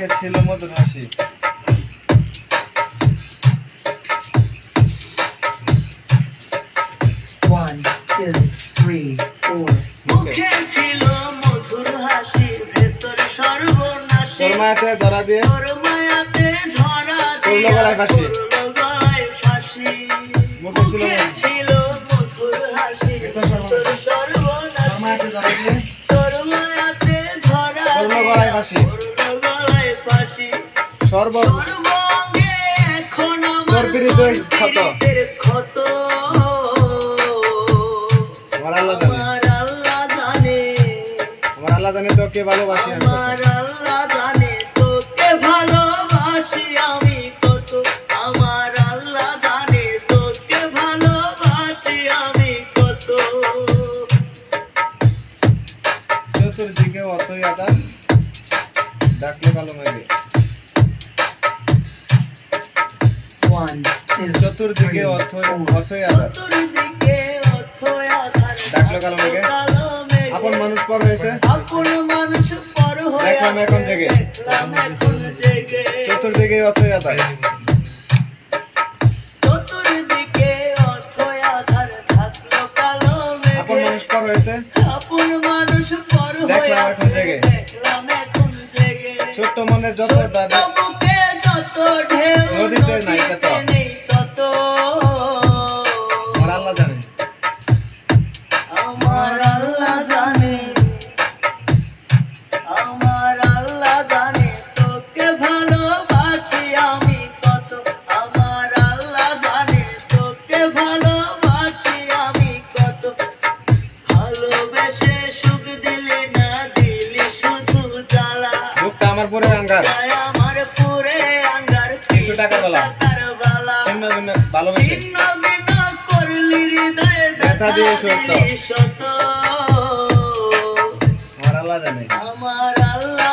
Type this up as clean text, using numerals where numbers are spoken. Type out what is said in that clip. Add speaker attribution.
Speaker 1: মুখে ছিল মধুর হাসি।
Speaker 2: মুখে ছিল মধুর হাসি, ভেতর সর্বনাশী।
Speaker 1: তোর মায়াতে ধরা দিয়ে
Speaker 2: তোর মায়াতে ধরা
Speaker 1: করলো গলায় ফাঁসি।
Speaker 2: করলো গলায় ফাঁসি।
Speaker 1: মুখে ছিল
Speaker 2: মুখে ছিল মধুর হাসি, ভেতর
Speaker 1: তোর
Speaker 2: সর্বনাশী।
Speaker 1: মায়াতে ধরা দিয়ে
Speaker 2: তোর মায়াতে ধরা
Speaker 1: করলো গলায় ফাঁসি।
Speaker 2: করলো গলায় ফাঁসি।
Speaker 1: সর্ব
Speaker 2: সর্বাঙ্গে এখন
Speaker 1: তোর
Speaker 2: আমার
Speaker 1: পিরিতের ক্ষত।
Speaker 2: পিরিতের ক্ষত।
Speaker 1: আমার আল্লাহ জানে,
Speaker 2: আমার আল্লাহ জানে,
Speaker 1: আমার আল্লাহ জানে তোকে ভালোবাসি আমি কত।
Speaker 2: আমার আল্লাহ জানে তোকে ভালোবাসি আমি কত। আমার আল্লাহ জানে তোকে ভালোবাসি আমি কত।
Speaker 1: চতুর্দিকে অতই আদান, ডাকলে ভালো লাগে। চতুর্দিকে অথই আদান,
Speaker 2: চতুর্দিকে অথই আঁধার,
Speaker 1: ডাকলে কালো মেঘে।
Speaker 2: কালো মেঘে।
Speaker 1: আপন মানুষ পর হয়েছে,
Speaker 2: আপন মানুষ পর হয়ে
Speaker 1: দেখলাম এখন জেগে।
Speaker 2: দেখলাম এখন জেগে।
Speaker 1: চতুর্দিকে অথই আদান,
Speaker 2: চতুর্দিকে অথই আঁধার, ঢাকলো কালো
Speaker 1: আপন
Speaker 2: মেঘে।
Speaker 1: মানুষ পর হয়েছে,
Speaker 2: আপন মানুষ পর হয়ে
Speaker 1: দেখলাম এখন জেগে।
Speaker 2: দেখলাম এখন জেগে।
Speaker 1: ছোট্ট মনে যত
Speaker 2: ছোট্ট বুকে যত ঢেউ,
Speaker 1: নদীতে নাই তত।
Speaker 2: নেই তত।
Speaker 1: আমার আল্লাহ জানে,
Speaker 2: আমার আল্লাহ জানে, আমার আল্লাহ জানে তোকে ভালোবাসি আমি কত। আমার আল্লাহ জানে তোকে ভালোবাসি আমি কত। ভালোবেসে সুখ দিলি না, দিলি শুধু জ্বালা।
Speaker 1: বুকটা আমার পরে আঙ্গার,
Speaker 2: গায়ে আমার পুরে আঙ্গার,
Speaker 1: কিছু টাকার বালা।
Speaker 2: টাকার বালা।
Speaker 1: ছিন্ন ভিন্ন ভালোবেসে
Speaker 2: ছিন্ন ভিন্ন করলি হৃদয়ে
Speaker 1: ব্যথা দিয়ে সত্য।
Speaker 2: দিলি শত।
Speaker 1: আমার আল্লাহ জানে।
Speaker 2: আমার আল্লাহ